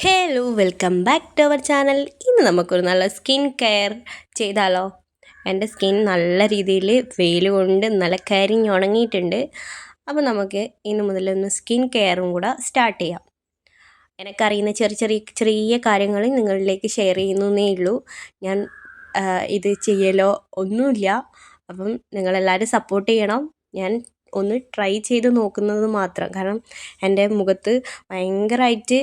Hello welcome back to our channel. ഇന്ന് നമുക്കൊരു നല്ല സ്കിൻ കെയർ ചെയ്താലോ? എൻ്റെ സ്കിൻ നല്ല രീതിയിൽ വെയിൽ കൊണ്ട് നല്ല കരിഞ്ഞുണങ്ങിയിട്ടുണ്ട്. അപ്പോൾ നമുക്ക് ഇന്ന് മുതലൊന്ന് സ്കിൻ കെയറും കൂടെ സ്റ്റാർട്ട് ചെയ്യാം. എനിക്കറിയുന്ന ചെറിയ ചെറിയ ചെറിയ കാര്യങ്ങൾ നിങ്ങളിലേക്ക് ഷെയർ ചെയ്യുന്നേ ഉള്ളൂ. ഞാൻ ഇത് ചെയ്യലോ ഒന്നുമില്ല. അപ്പം നിങ്ങളെല്ലാവരും സപ്പോർട്ട് ചെയ്യണം. ഞാൻ ഒന്ന് ട്രൈ ചെയ്ത് നോക്കുന്നത് മാത്രം. കാരണം എൻ്റെ മുഖത്ത് ഭയങ്കരമായിട്ട്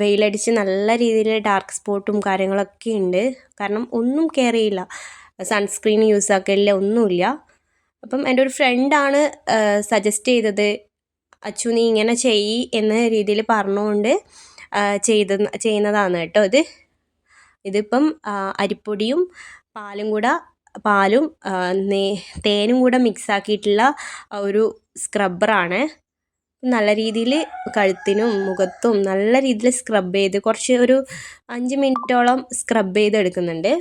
വെയിലടിച്ച് നല്ല രീതിയിൽ ഡാർക്ക് സ്പോട്ടും കാര്യങ്ങളൊക്കെ ഉണ്ട്. കാരണം ഒന്നും കെയർ ചെയ്യില്ല, സൺസ്ക്രീൻ യൂസ് ആക്കില്ല, ഒന്നുമില്ല. അപ്പം എൻ്റെ ഒരു ഫ്രണ്ടാണ് സജസ്റ്റ് ചെയ്തത്. അച്ചു നീ ഇങ്ങനെ ചെയ്യ് എന്ന രീതിയിൽ പറഞ്ഞുകൊണ്ട് ചെയ്യുന്നതാണ് കേട്ടോ. ഇതിപ്പം അരിപ്പൊടിയും പാലും തേനും കൂടെ മിക്സ് ആക്കിയിട്ടുള്ള ഒരു സ്ക്രബ്ബറാണ്. നല്ല രീതിയിൽ കഴുത്തിനും മുഖത്തും നല്ല രീതിയിൽ സ്ക്രബ് ചെയ്ത് ഒരു 5 മിനിറ്റോളം സ്ക്രബ് ചെയ്തെടുക്കുന്നുണ്ട്.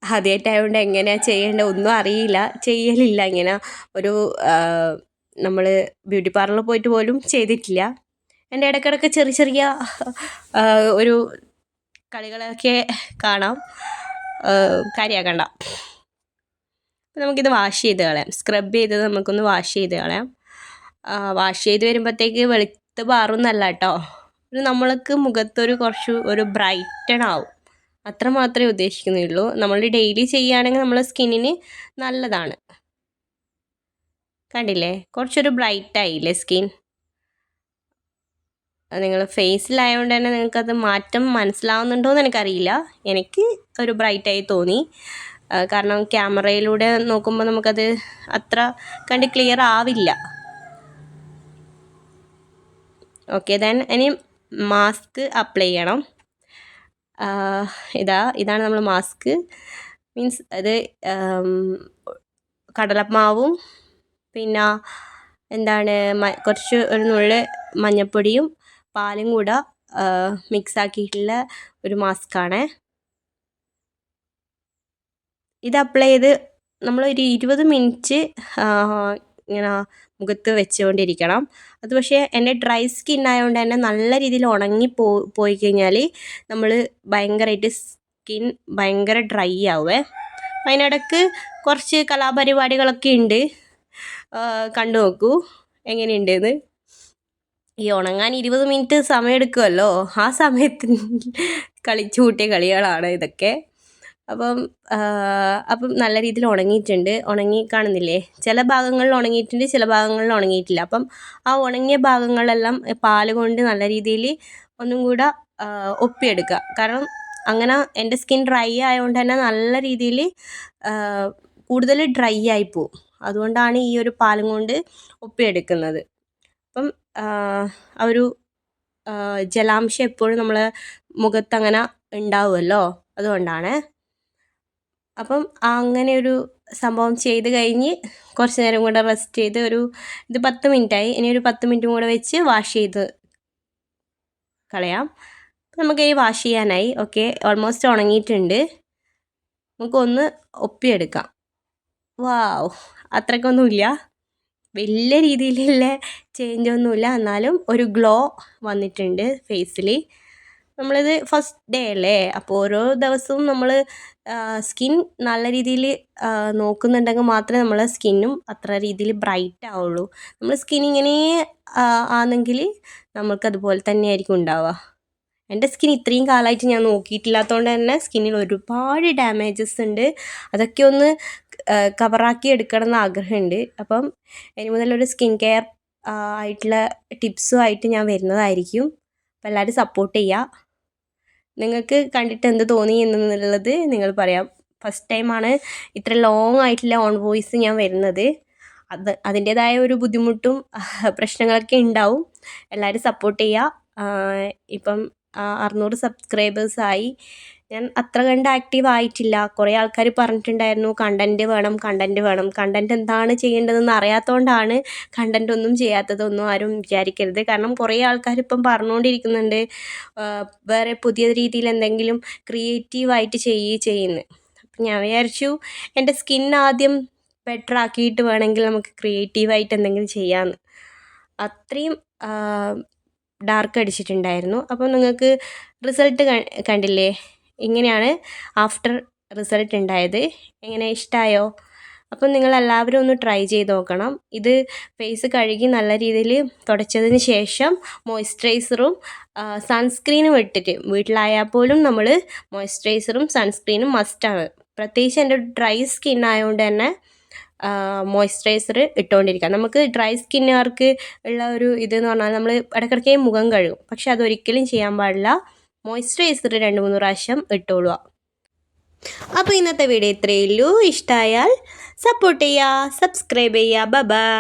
ആദ്യമായിട്ടായതുകൊണ്ട് എങ്ങനെയാണ് ചെയ്യേണ്ടത് ഒന്നും അറിയില്ല, ചെയ്യലില്ല. ഇങ്ങനെ ഒരു നമ്മൾ ബ്യൂട്ടി പാർലറിൽ പോയിട്ട് പോലും ചെയ്തിട്ടില്ല. എൻ്റെ ഇടയ്ക്കിടയ്ക്ക് ചെറിയ ചെറിയ ഒരു കളികളൊക്കെ കാണാം, കാര്യമാക്കണ്ട. നമുക്കിത് വാഷ് ചെയ്ത് കളയാം. സ്ക്രബ് ചെയ്തത് നമുക്കൊന്ന് വാഷ് ചെയ്ത് കളയാം. വാഷ് ചെയ്ത് വരുമ്പോഴത്തേക്ക് വെളുത്ത് പാറുന്നല്ല കേട്ടോ, നമ്മൾക്ക് മുഖത്തൊരു ഒരു ബ്രൈറ്റൺ ആവും. അത്ര മാത്രമേ ഉദ്ദേശിക്കുന്നുള്ളൂ. നമ്മൾ ഡെയിലി ചെയ്യുകയാണെങ്കിൽ നമ്മളെ സ്കിന്നിന് നല്ലതാണ്. കണ്ടില്ലേ, കുറച്ചൊരു ബ്രൈറ്റായില്ലേ സ്കിൻ? നിങ്ങൾ ഫേസിലായതുകൊണ്ട് തന്നെ നിങ്ങൾക്കത് മാറ്റം മനസ്സിലാവുന്നുണ്ടോയെന്ന് എനിക്കറിയില്ല. എനിക്ക് ഒരു ബ്രൈറ്റായി തോന്നി. കാരണം ക്യാമറയിലൂടെ നോക്കുമ്പോൾ നമുക്കത് അത്ര കണ്ട് ക്ലിയർ ആവില്ല. ഓക്കെ, ഇനി മാസ്ക് അപ്ലൈ ചെയ്യണം. ഇതാണ് നമ്മൾ മാസ്ക്. മീൻസ് അത് കടലമാവും പിന്നെ കുറച്ച് ഒരു നുള്ള് മഞ്ഞൾപ്പൊടിയും പാലും കൂടെ മിക്സ് ആക്കിയിട്ടുള്ള ഒരു മാസ്കാണ്. ഇത് അപ്ലൈ ചെയ്ത് നമ്മളൊരു 20 മിനിറ്റ് ഇങ്ങനെ മുഖത്ത് വെച്ചുകൊണ്ടിരിക്കണം. അത് പക്ഷേ എൻ്റെ ഡ്രൈ സ്കിൻ ആയതുകൊണ്ട് തന്നെ നല്ല രീതിയിൽ പോയി കഴിഞ്ഞാൽ നമ്മൾ ഭയങ്കരമായിട്ട് സ്കിൻ ഭയങ്കര ഡ്രൈ ആവുമേ. അതിനിടയ്ക്ക് കുറച്ച് കലാപരിപാടികളൊക്കെ ഉണ്ട്, കണ്ടു നോക്കൂ എങ്ങനെയുണ്ടെന്ന്. ഈ ഉണങ്ങാൻ 20 മിനിറ്റ് സമയം എടുക്കുമല്ലോ, ആ സമയത്ത് കളിച്ചു കൂട്ടിയ കളികളാണ് ഇതൊക്കെ. അപ്പം നല്ല രീതിയിൽ ഉണങ്ങി കാണുന്നില്ലേ? ചില ഭാഗങ്ങളിൽ ഉണങ്ങിയിട്ടുണ്ട്, ചില ഭാഗങ്ങളിൽ ഉണങ്ങിയിട്ടില്ല. അപ്പം ആ ഉണങ്ങിയ ഭാഗങ്ങളെല്ലാം പാല് കൊണ്ട് നല്ല രീതിയിൽ ഒന്നും കൂടെ ഒപ്പിയെടുക്കുക. കാരണം അങ്ങനെ എൻ്റെ സ്കിൻ ഡ്രൈ ആയതുകൊണ്ട് തന്നെ നല്ല രീതിയിൽ കൂടുതൽ ഡ്രൈ ആയിപ്പോവും. അതുകൊണ്ടാണ് ഈ ഒരു പാലും കൊണ്ട് ഒപ്പിയെടുക്കുന്നത്. അപ്പം ആ ഒരു ജലാംശം എപ്പോഴും നമ്മളെ മുഖത്ത് അങ്ങനെ ഉണ്ടാവുമല്ലോ, അതുകൊണ്ടാണ്. അപ്പം അങ്ങനെ ഒരു സംഭവം ചെയ്ത് കഴിഞ്ഞ് കുറച്ച് നേരം കൂടെ റെസ്റ്റ് ചെയ്ത് ഇത് 10 മിനിറ്റായി. ഇനി ഒരു 10 മിനിറ്റും കൂടെ വെച്ച് വാഷ് ചെയ്ത് കളയാം. നമുക്ക് ഈ വാഷ് ചെയ്യാനായി. ഓക്കെ, ഓൾമോസ്റ്റ് ഉണങ്ങിയിട്ടുണ്ട്. നമുക്കൊന്ന് ഒപ്പിയെടുക്കാം. വാവ്, അത്രയ്ക്കൊന്നുമില്ല, വലിയ രീതിയിലുള്ള ചേഞ്ചൊന്നുമില്ല, എന്നാലും ഒരു ഗ്ലോ വന്നിട്ടുണ്ട് ഫേസിൽ. നമ്മളിത് ഫസ്റ്റ് ഡേ അല്ലേ, അപ്പോൾ ഓരോ ദിവസവും നമ്മൾ സ്കിൻ നല്ല രീതിയിൽ നോക്കുന്നുണ്ടെങ്കിൽ മാത്രമേ നമ്മളെ സ്കിന്നും അത്ര രീതിയിൽ ബ്രൈറ്റ് ആവുള്ളൂ. നമ്മൾ സ്കിൻ ഇങ്ങനെ ആണെങ്കിൽ നമ്മൾക്കതുപോലെ തന്നെ ആയിരിക്കും ഉണ്ടാവുക. എൻ്റെ സ്കിൻ ഇത്രയും കാലമായിട്ട് ഞാൻ നോക്കിയിട്ടില്ലാത്തതുകൊണ്ട് തന്നെ സ്കിന്നിൽ ഒരുപാട് ഡാമേജസ് ഉണ്ട്. അതൊക്കെ ഒന്ന് കവറാക്കി എടുക്കണം എന്ന് ആഗ്രഹമുണ്ട്. അപ്പം ഇനി മുതലൊരു സ്കിൻ കെയർ ആയിട്ടുള്ള ടിപ്സുമായിട്ട് ഞാൻ വരുന്നതായിരിക്കും. അപ്പോൾ എല്ലാവരും സപ്പോർട്ട് ചെയ്യുക. നിങ്ങൾക്ക് കണ്ടിട്ട് എന്ത് തോന്നി എന്നുള്ളത് നിങ്ങൾ പറയാം. ഫസ്റ്റ് ടൈമാണ് ഇത്ര ലോങ് ആയിട്ടുള്ള ഓൺ വോയിസ് ഞാൻ വരുന്നത്. അതിൻ്റേതായ ഒരു ബുദ്ധിമുട്ടും പ്രശ്നങ്ങളൊക്കെ ഉണ്ടാവും. എല്ലാവരും സപ്പോർട്ട് ചെയ്യുക. ഇപ്പം 600 സബ്സ്ക്രൈബേഴ്സായി. ഞാൻ അത്ര കണ്ട് ആക്റ്റീവ് ആയിട്ടില്ല. കുറേ ആൾക്കാർ പറഞ്ഞിട്ടുണ്ടായിരുന്നു കണ്ടൻറ്റ് വേണം. കണ്ടൻറ്റ് എന്താണ് ചെയ്യേണ്ടതെന്ന് അറിയാത്തതുകൊണ്ടാണ് കണ്ടൻറ്റ് ഒന്നും ചെയ്യാത്തതൊന്നും ആരും വിചാരിക്കരുത്. കാരണം കുറേ ആൾക്കാർ ഇപ്പം പറഞ്ഞുകൊണ്ടിരിക്കുന്നുണ്ട് വേറെ പുതിയ രീതിയിൽ എന്തെങ്കിലും ക്രിയേറ്റീവായിട്ട് ചെയ്യുന്നു. അപ്പം ഞാൻ വിചാരിച്ചു എൻ്റെ സ്കിൻ ആദ്യം ബെറ്റർ ആക്കിയിട്ട് വേണമെങ്കിൽ നമുക്ക് ക്രിയേറ്റീവായിട്ട് എന്തെങ്കിലും ചെയ്യാമെന്ന്. അത്രയും ഡാർക്ക് അടിച്ചിട്ടുണ്ടായിരുന്നു. അപ്പോൾ നിങ്ങൾക്ക് റിസൾട്ട് കണ്ടില്ലേ, ഇങ്ങനെയാണ് ആഫ്റ്റർ റിസൾട്ട് ഉണ്ടായത്. എങ്ങനെ, ഇഷ്ടമായോ? അപ്പം നിങ്ങളെല്ലാവരും ഒന്ന് ട്രൈ ചെയ്ത് നോക്കണം. ഇത് ഫേസ് കഴുകി നല്ല രീതിയിൽ തുടച്ചതിന് ശേഷം മോയ്സ്ചറൈസറും സൺസ്ക്രീനും ഇട്ടിട്ട്, വീട്ടിലായാൽ പോലും നമ്മൾ മോയ്സ്ചറൈസറും സൺസ്ക്രീനും മസ്റ്റാണ്. പ്രത്യേകിച്ച് എൻ്റെ ഡ്രൈ സ്കിൻ ആയതുകൊണ്ട് തന്നെ മോയ്സ്ചറൈസർ ഇട്ടുകൊണ്ടിരിക്കുക. നമുക്ക് ഡ്രൈ സ്കിന്നുകാർക്ക് ഉള്ള ഒരു ഇതെന്ന് പറഞ്ഞാൽ നമ്മൾ ഇടയ്ക്കിടയ്ക്ക് മുഖം കഴുകും, പക്ഷെ അതൊരിക്കലും ചെയ്യാൻ പാടില്ല. മോയ്സ്ചറൈസർ 2-3 പ്രാവശ്യം ഇട്ടോളുക. അപ്പോൾ ഇന്നത്തെ വീഡിയോ ഇത്രയേ ഉള്ളൂ. ഇഷ്ടമായാൽ സപ്പോർട്ട് ചെയ്യുക, സബ്സ്ക്രൈബ് ചെയ്യുക. ബൈ.